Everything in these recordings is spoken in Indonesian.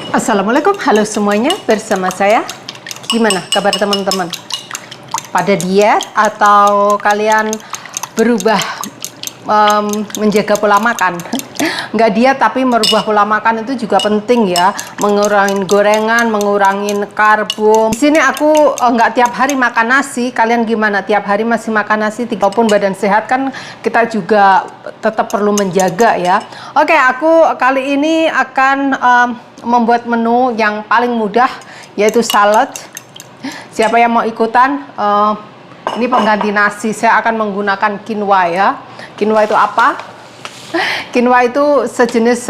Assalamualaikum, halo semuanya, bersama saya. Gimana kabar teman-teman? Pada diet atau kalian berubah menjaga pola makan? Nggak diet tapi merubah pola makan itu juga penting ya. Mengurangi gorengan, mengurangi karbo. Di sini aku nggak tiap hari makan nasi. Kalian gimana? Tiap hari masih makan nasi? Walaupun badan sehat kan kita juga tetap perlu menjaga ya. Oke, aku kali ini akan membuat menu yang paling mudah, yaitu salad. Siapa yang mau ikutan? Ini pengganti nasi. Saya akan menggunakan quinoa ya. Quinoa itu apa? Quinoa itu sejenis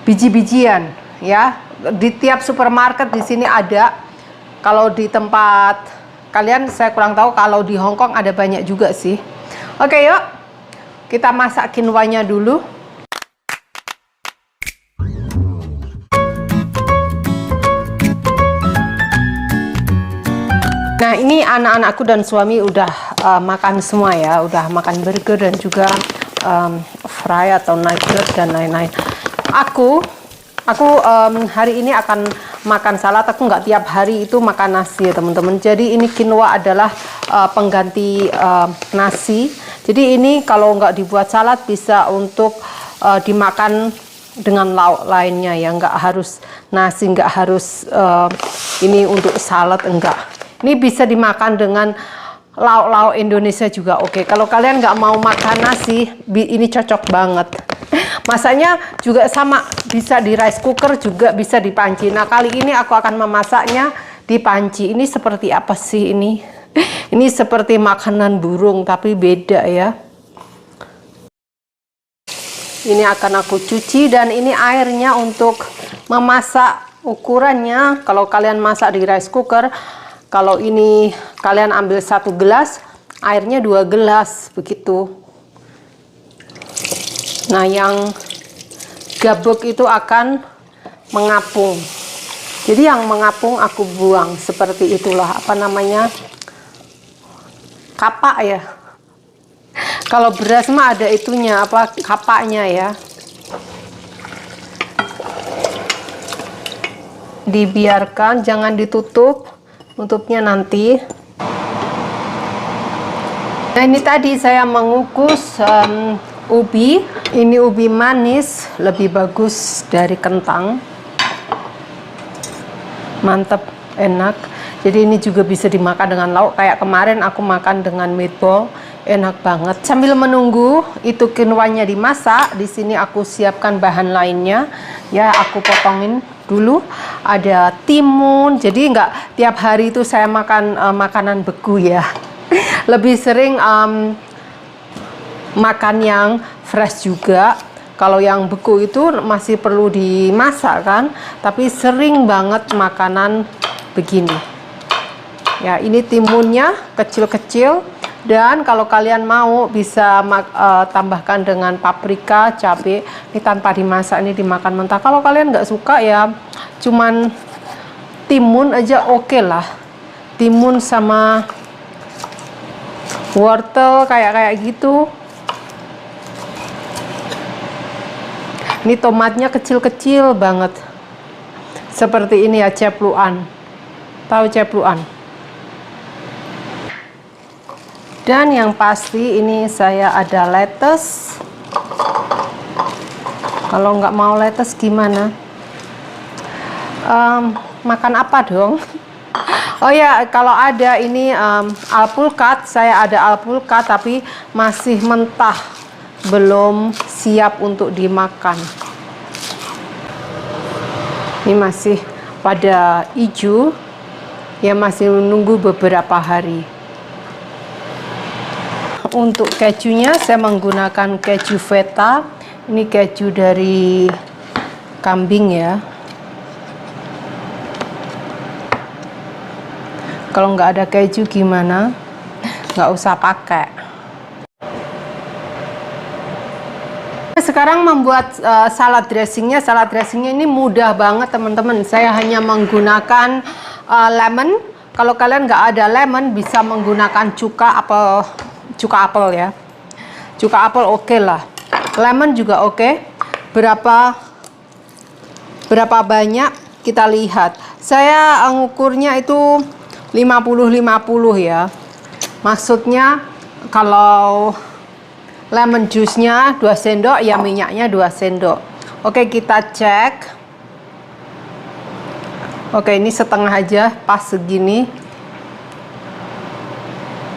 biji-bijian ya. Di tiap supermarket di sini ada. Kalau di tempat kalian saya kurang tahu, kalau di Hong Kong ada banyak juga sih. Oke, yuk kita masak quinoa-nya dulu. Nah, ini anak-anakku dan suami udah makan semua ya, udah makan burger dan juga fry atau nugget dan lain-lain. Aku hari ini akan makan salad. Aku nggak tiap hari itu makan nasi ya teman-teman. Jadi ini quinoa adalah pengganti nasi. Jadi ini kalau nggak dibuat salad bisa untuk dimakan dengan lauk lainnya ya, nggak harus nasi, nggak harus ini untuk salad, enggak. Ini bisa dimakan dengan lauk-lauk Indonesia juga oke. Kalau kalian nggak mau makan nasi, ini cocok banget. Masaknya juga sama, bisa di rice cooker, juga bisa di panci. Nah, kali ini aku akan memasaknya di panci. Ini seperti apa sih ini? Ini seperti makanan burung, tapi beda ya. Ini akan aku cuci, dan ini airnya untuk memasak ukurannya. Kalau kalian masak di rice cooker, kalau ini kalian ambil 1 gelas, airnya 2 gelas begitu. Nah, yang gabuk itu akan mengapung. Jadi yang mengapung aku buang, seperti itulah, apa namanya, kapak ya. Kalau beras mah ada itunya, apa, kapaknya ya. Dibiarkan, jangan ditutup. Tutupnya nanti. Nah, ini tadi saya mengukus ubi. Ini ubi manis, lebih bagus dari kentang. Mantap, enak. Jadi ini juga bisa dimakan dengan lauk. Kayak kemarin aku makan dengan meatball, enak banget. Sambil menunggu itu quinoa-nya dimasak, di sini aku siapkan bahan lainnya. Ya, aku potongin dulu. Ada timun. Jadi nggak tiap hari itu saya makan makanan beku ya. Lebih sering makan yang fresh juga. Kalau yang beku itu masih perlu dimasak kan, tapi sering banget makanan begini ya. Ini timunnya kecil-kecil, dan kalau kalian mau bisa tambahkan dengan paprika, cabai. Ini tanpa dimasak, ini dimakan mentah. Kalau kalian nggak suka ya cuman timun aja oke lah. Timun sama wortel kayak gitu. Ini tomatnya kecil-kecil banget. Seperti ini ya, cepluan. Tahu cepluan? Dan yang pasti ini saya ada lettuce. Kalau nggak mau lettuce gimana? Makan apa dong? Oh ya, kalau ada ini alpukat, saya ada alpukat tapi masih mentah, belum siap untuk dimakan. Ini masih pada hijau, ya, masih menunggu beberapa hari. Untuk kejunya saya menggunakan keju feta. Ini keju dari kambing ya. Kalau nggak ada keju gimana? Nggak usah pakai. Sekarang membuat salad dressingnya. Salad dressingnya ini mudah banget teman-teman. Saya hanya menggunakan lemon. Kalau kalian nggak ada lemon, bisa menggunakan cuka apel ya. Cuka apel oke lah. Lemon juga oke. Berapa berapa banyak kita lihat. Saya ngukurnya itu 50-50 ya. Maksudnya kalau lemon juice-nya 2 sendok ya minyaknya 2 sendok. Oke, kita cek. Oke, ini setengah aja, pas segini.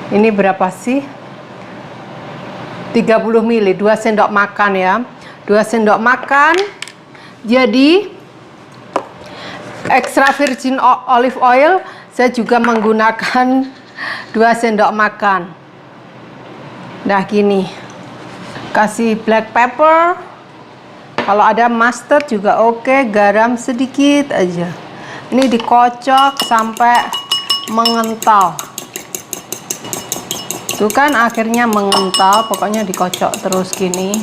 Ini berapa sih? 30 ml, 2 sendok makan ya. 2 sendok makan. Jadi extra virgin olive oil saya juga menggunakan 2 sendok makan. Nah, gini. Kasih black pepper. Kalau ada mustard juga oke, garam sedikit aja. Ini dikocok sampai mengental. Tuh kan akhirnya mengental, pokoknya dikocok terus gini.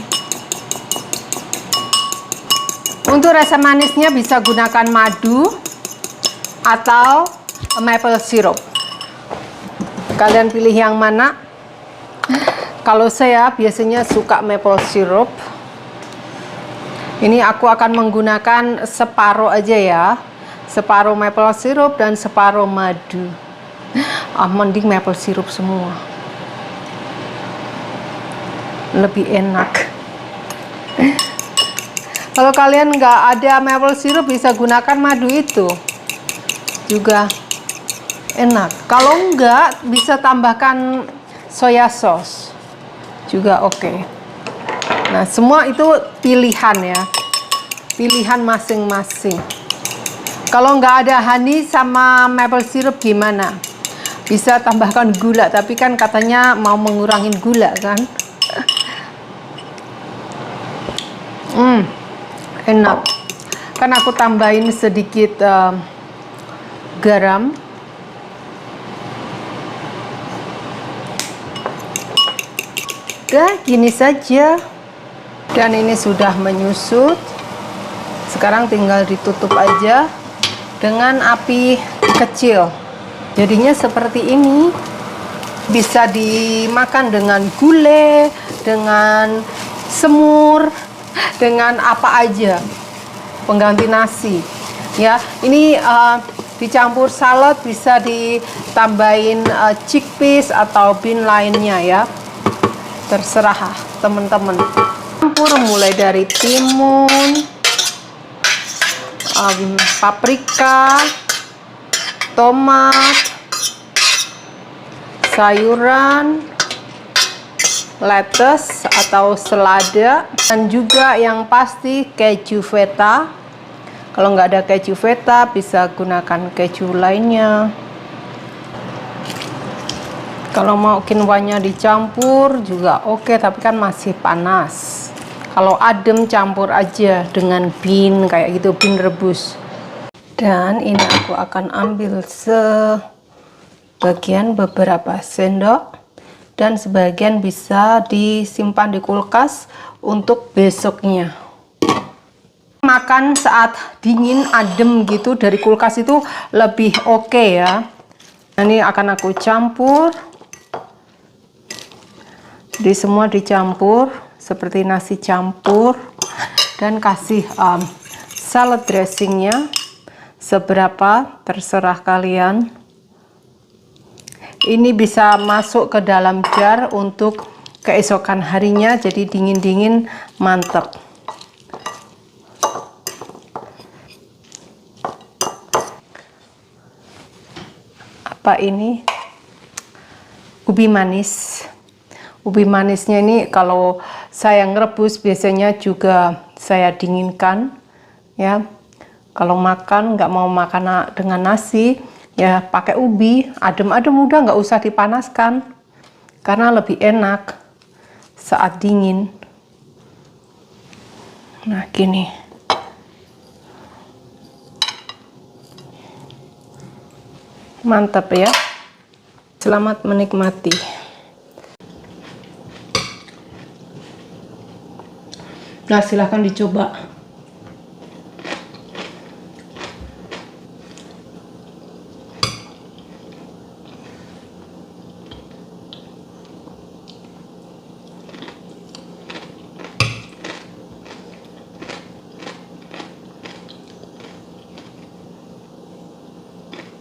Untuk rasa manisnya bisa gunakan madu atau maple syrup. Kalian pilih yang mana? Kalau saya biasanya suka maple syrup. Ini aku akan menggunakan separuh aja ya. Separuh maple syrup dan separuh madu. Mending maple syrup semua. Lebih enak. Kalau kalian nggak ada maple syrup bisa gunakan madu itu juga enak. Kalau enggak bisa tambahkan soya sauce juga oke. Nah, semua itu pilihan ya, pilihan masing-masing. Kalau nggak ada honey sama maple syrup gimana? Bisa tambahkan gula, tapi kan katanya mau mengurangin gula kan. Enak. Kan aku tambahin sedikit garam. Udah, gini saja. Dan ini sudah menyusut. Sekarang tinggal ditutup aja dengan api kecil. Jadinya seperti ini. Bisa dimakan dengan gulai, dengan semur, dengan apa aja, pengganti nasi ya. Ini dicampur salad, bisa ditambahin chickpeas atau bean lainnya ya, terserah teman-teman. Campur mulai dari timun, paprika, tomat, sayuran, lettuce atau selada, dan juga yang pasti keju feta. Kalau nggak ada keju feta bisa gunakan keju lainnya. Kalau mau quinoa-nya dicampur juga oke, tapi kan masih panas. Kalau adem campur aja dengan bean kayak gitu, bean rebus. Dan ini aku akan ambil sebagian, beberapa sendok. Dan sebagian bisa disimpan di kulkas untuk besoknya. Makan saat dingin, adem gitu dari kulkas itu lebih oke ya. Ini akan aku campur. Jadi semua dicampur seperti nasi campur. Dan kasih salad dressingnya seberapa terserah kalian. Ini bisa masuk ke dalam jar untuk keesokan harinya, jadi dingin-dingin mantap. Apa ini? Ubi manis. Ubi manisnya ini kalau saya ngerebus biasanya juga saya dinginkan ya. Kalau makan nggak mau makan dengan nasi, ya pakai ubi, adem-adem udah, nggak usah dipanaskan karena lebih enak saat dingin. Nah, gini. Mantap ya. Selamat menikmati. Nah, silahkan dicoba.